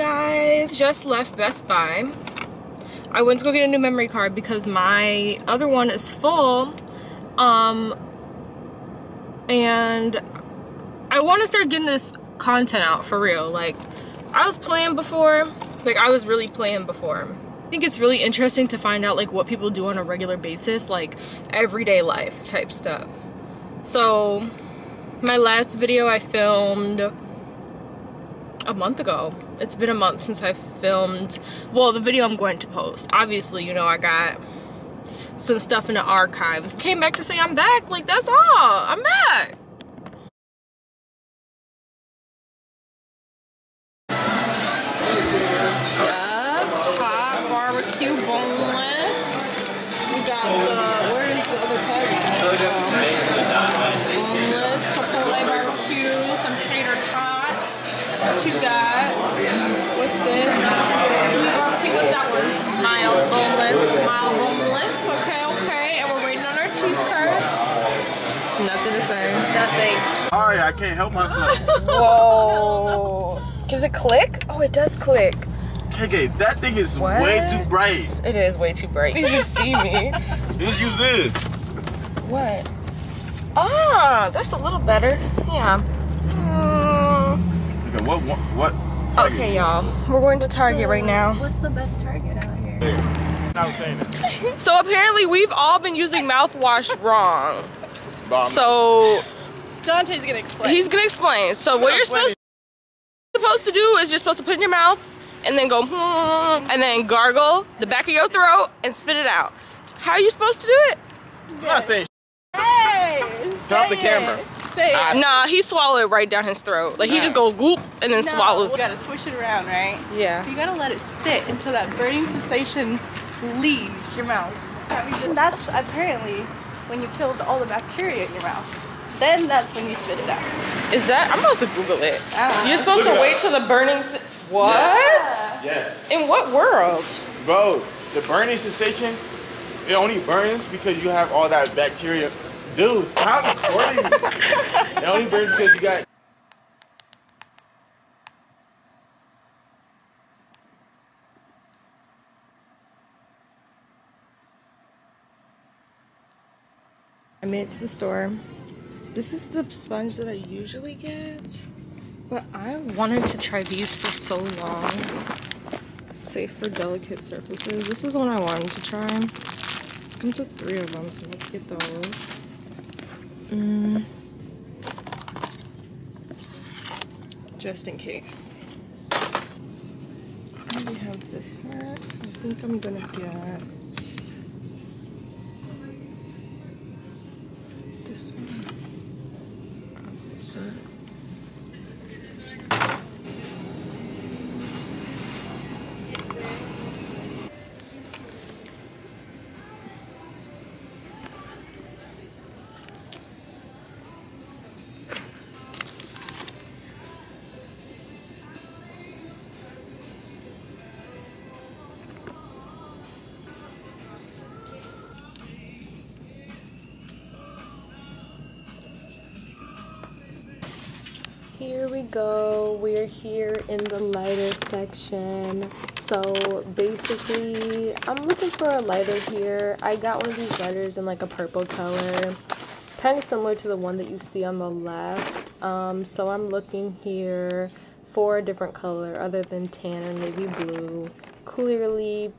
guys, just left Best Buy. I went to go get a new memory card because my other one is full. And I want to start getting this content out for real. Like, I was playing before. Like, I was really playing before. I think it's really interesting to find out like what people do on a regular basis, like everyday life type stuff. So my last video I filmed a month ago. It's been a month since I filmed, well, the video I'm going to post. Obviously, you know, I got some stuff in the archives. Came back to say I'm back. Like, that's all. I'm back. Hot barbecue boneless. We got the, where is the other Target? Boneless, Chipotle barbecue, some tater tots. What you got? What's this? Sweet barbecue. What's that one? Mild boneless. Mild boneless. Okay, okay. And we're waiting on our cheese curd. Nothing to say. Nothing. Alright, I can't help myself. Whoa. Does it click? Oh, it does click. KK, that thing is way too bright. It is way too bright. You just see me. Just use this. What? Ah, that's a little better. Yeah. Okay, what? Target? Okay, y'all. We're going to Target right now. What's the best Target out here? I was saying it. So apparently we've all been using mouthwash wrong. So Dante's gonna explain. he's gonna explain. So what you're supposed to do is you're supposed to put it in your mouth and then go and then gargle the back of your throat and spit it out. How are you supposed to do it? I'm not saying Hey! turn off the camera. Say it. Nah, he swallowed it right down his throat. Like he just goes whoop and then swallows. You gotta swish it around, right? Yeah. You gotta let it sit until that burning sensation leaves your mouth. And that's apparently when you killed all the bacteria in your mouth. Then that's when you spit it out. Is that? I'm about to Google it. Uh-huh. You're supposed to wait till the burning. What? Yes. In what world? Bro, the burning sensation, it only burns because you have all that bacteria. Dude, stop recording. It only burns because you got. I made it to the store. This is the sponge that I usually get, but I wanted to try these for so long. Safe for delicate surfaces. This is the one I wanted to try. Comes with 3 of them, so let's get those. Just in case. We have this part, so I think I'm gonna get this one. This one. Here we go. We're here in the lighter section. So basically, I'm looking for a lighter here. I got one of these lighters in like a purple color, kind of similar to the one that you see on the left. So I'm looking here for a different color other than tan or navy blue. Clearly,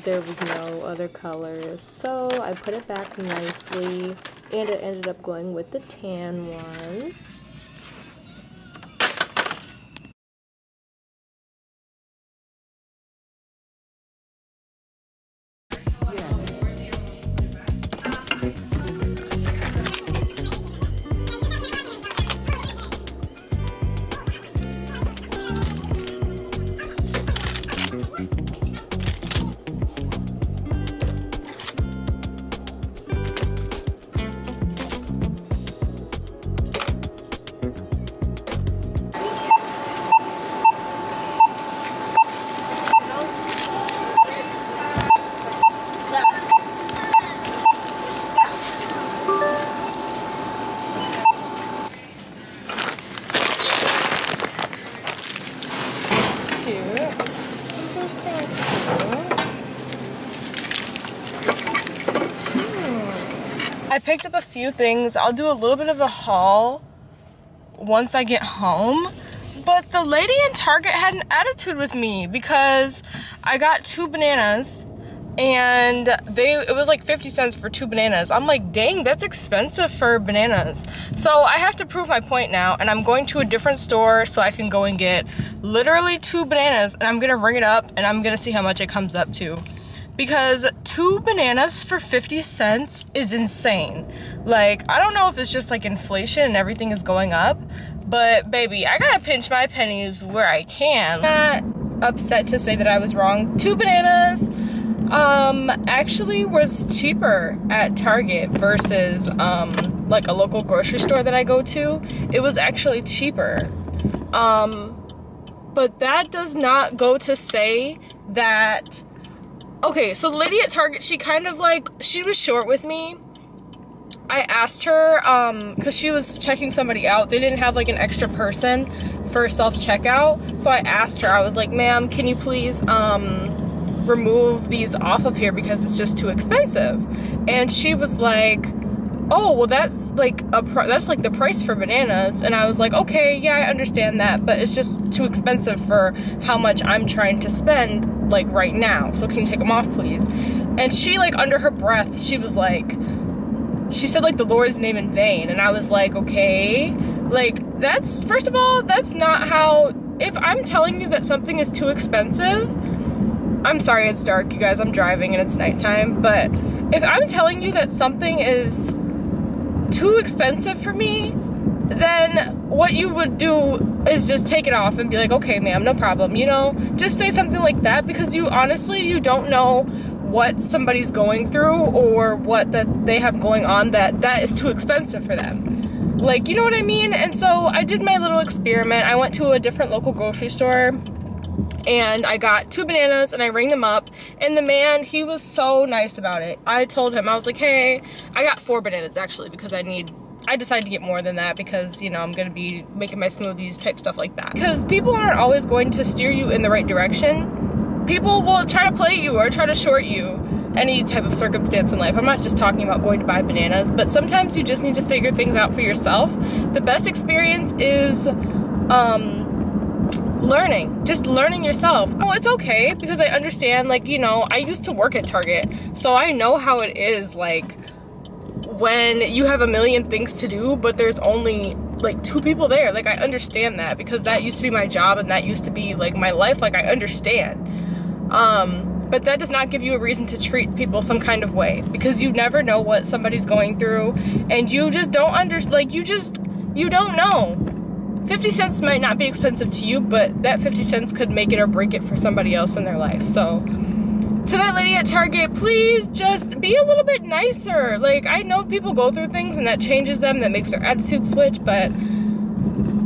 there was no other colors, so I put it back nicely, and it ended up going with the tan one. I picked up a few things. I'll do a little bit of a haul once I get home. But the lady in Target had an attitude with me because I got 2 bananas and it was like 50 cents for 2 bananas. I'm like, dang, that's expensive for bananas. So I have to prove my point now, and I'm going to a different store so I can go and get literally 2 bananas, and I'm gonna ring it up and I'm gonna see how much it comes up to. Because 2 bananas for 50 cents is insane. Like, I don't know if it's just like inflation and everything is going up, but baby, I gotta pinch my pennies where I can. I'm not upset to say that I was wrong. 2 bananas actually was cheaper at Target versus like a local grocery store that I go to. It was actually cheaper. But that does not go to say that. Okay, so the lady at Target, she kind of like, she was short with me. I asked her, because she was checking somebody out. They didn't have like an extra person for self-checkout. So I asked her, I was like, ma'am, can you please remove these off of here because it's just too expensive? And she was like, oh, well that's like that's like the price for bananas. And I was like, okay, yeah, I understand that, but it's just too expensive for how much I'm trying to spend like right now. So can you take them off, please? And she, like, under her breath, she was like, she said like the Lord's name in vain. And I was like, okay, like, that's, first of all, that's not how, if I'm telling you that something is too expensive, I'm sorry it's dark, you guys, I'm driving and it's nighttime, but if I'm telling you that something is too expensive for me, then what you would do is just take it off and be like, okay, ma'am, no problem, you know? Just say something like that, because you honestly, you don't know what somebody's going through or what that they have going on that is too expensive for them. Like, you know what I mean? And so I did my little experiment. I went to a different local grocery store and I got 2 bananas and I rang them up, and the man, he was so nice about it. I told him, I was like, hey, I got 4 bananas actually, because I decided to get more than that because, you know, I'm gonna be making my smoothies type stuff like that. Because people aren't always going to steer you in the right direction. People will try to play you or try to short you any type of circumstance in life. I'm not just talking about going to buy bananas, but sometimes you just need to figure things out for yourself. The best experience is learning, just learning yourself. Oh, it's okay, because I understand, like, you know, I used to work at Target, so I know how it is, like, when you have a million things to do, but there's only like 2 people there. Like, I understand that, because that used to be my job and that used to be like my life. Like, I understand. But that does not give you a reason to treat people some kind of way, because you never know what somebody's going through, and you just don't you don't know. 50 cents might not be expensive to you, but that 50 cents could make it or break it for somebody else in their life. So to that lady at Target, please just be a little bit nicer. Like, I know people go through things and that changes them, that makes their attitude switch, but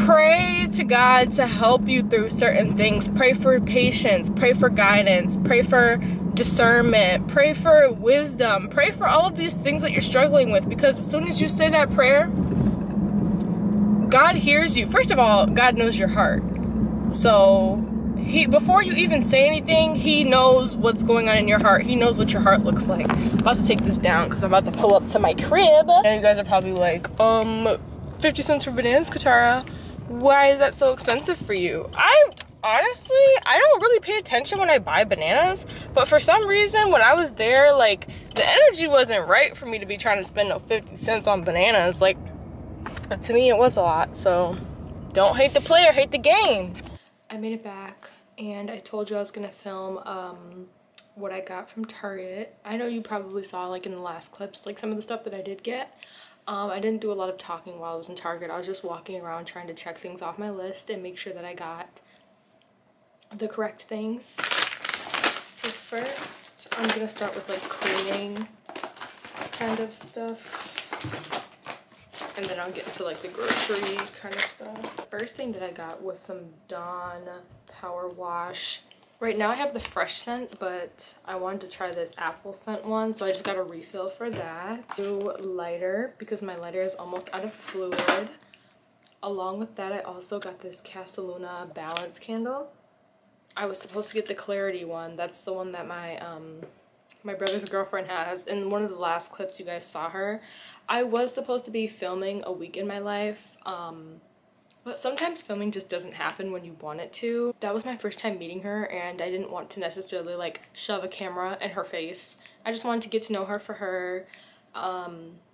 pray to God to help you through certain things. Pray for patience, pray for guidance, pray for discernment, pray for wisdom, pray for all of these things that you're struggling with, because as soon as you say that prayer, God hears you. First of all, God knows your heart. So before you even say anything, he knows what's going on in your heart. He knows what your heart looks like. I'm about to take this down because I'm about to pull up to my crib. And you guys are probably like, 50 cents for bananas, Katara. Why is that so expensive for you? Honestly, I don't really pay attention when I buy bananas, but for some reason, when I was there, like, the energy wasn't right for me to be trying to spend no 50 cents on bananas. Like, but to me, it was a lot, so don't hate the player, hate the game. I made it back, and I told you I was gonna film what I got from Target. I know you probably saw, like, in the last clips, like, some of the stuff that I did get. I didn't do a lot of talking while I was in Target. I was just walking around trying to check things off my list and make sure that I got the correct things. So first, I'm gonna start with, like, cleaning kind of stuff. And then I'll get into, like, the grocery kind of stuff. First thing that I got was some Dawn Power Wash. Right now I have the fresh scent, but I wanted to try this apple scent one, so I just got a refill for that. New lighter, because my lighter is almost out of fluid. Along with that, I also got this Casaluna Balance candle. I was supposed to get the Clarity one. That's the one that my my brother's girlfriend has. In one of the last clips you guys saw her, I was supposed to be filming a week in my life, but sometimes filming just doesn't happen when you want it to. That was my first time meeting her, and I didn't want to necessarily like shove a camera in her face. I just wanted to get to know her for her.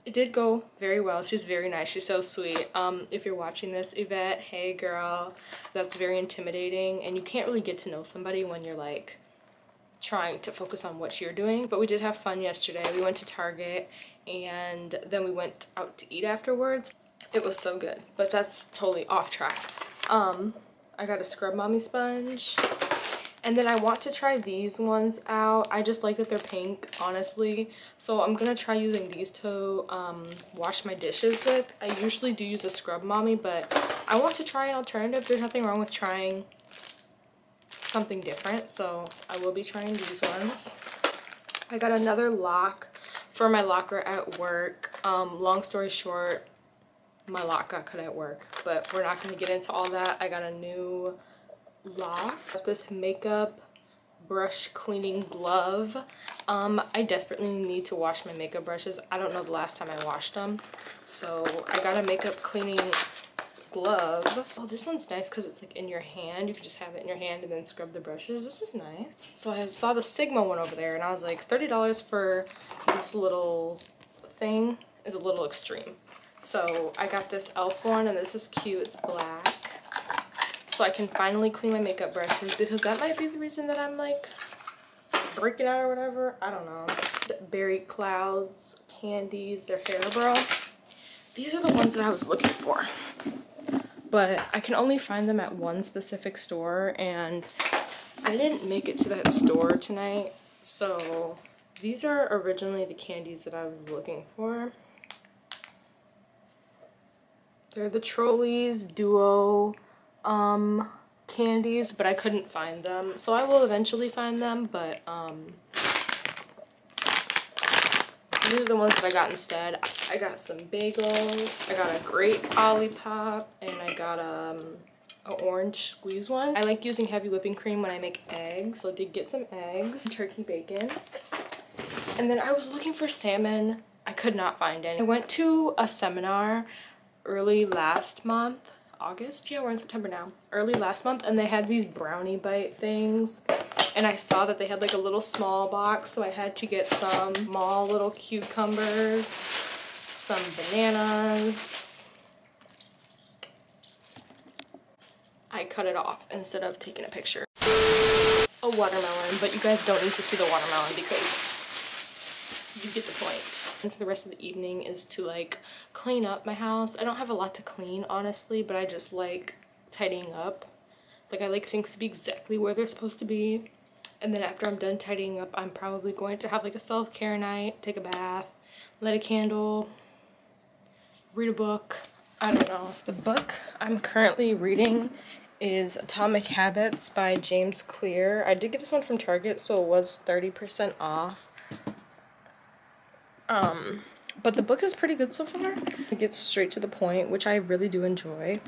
It did go very well. She's very nice. She's so sweet. If you're watching this, Yvette, hey girl. That's very intimidating, and you can't really get to know somebody when you're like trying to focus on what you're doing. But we did have fun yesterday. We went to Target, and then we went out to eat afterwards. It was so good, but that's totally off track. I got a Scrub Mommy sponge, and then I want to try these ones out. I just like that they're pink, honestly, so I'm gonna try using these to wash my dishes with. I usually do use a Scrub Mommy, but I want to try an alternative. There's nothing wrong with trying something different, so I will be trying these ones. I got another lock for my locker at work. Long story short, my lock got cut at work, but we're not going to get into all that. I got a new lock. This makeup brush cleaning glove. I desperately need to wash my makeup brushes. I don't know the last time I washed them, so I got a makeup cleaning glove. Oh, this one's nice because it's like in your hand. You can just have it in your hand and then scrub the brushes. This is nice. So I saw the Sigma one over there, and I was like, $30 for this little thing is a little extreme. So I got this e.l.f. one, and this is cute. It's black. So I can finally clean my makeup brushes, because that might be the reason that I'm like breaking out or whatever. I don't know. Berry Clouds candies. They're Haribo. These are the ones that I was looking for, but I can only find them at one specific store, and I didn't make it to that store tonight. So these are originally the candies that I was looking for. They're the Trolleys Duo candies, but I couldn't find them. So I will eventually find them, but these are the ones that I got instead. I got some bagels, I got a grape Olipop, and I got an orange squeeze one. I like using heavy whipping cream when I make eggs, so I did get some eggs, turkey bacon. And then I was looking for salmon. I could not find any. I went to a seminar early last month, August? Yeah, we're in September now. Early last month, and they had these brownie bite things, and I saw that they had like a little small box, so I had to get some small little cucumbers, some bananas. I cut it off instead of taking a picture. A watermelon, but you guys don't need to see the watermelon because you get the point. And for the rest of the evening is to like clean up my house. I don't have a lot to clean, honestly, but I just like tidying up. Like, I like things to be exactly where they're supposed to be. And then after I'm done tidying up, I'm probably going to have like a self-care night, take a bath, light a candle, read a book. I don't know. The book I'm currently reading is Atomic Habits by James Clear. I did get this one from Target, so it was 30% off. But the book is pretty good so far. It gets straight to the point, which I really do enjoy.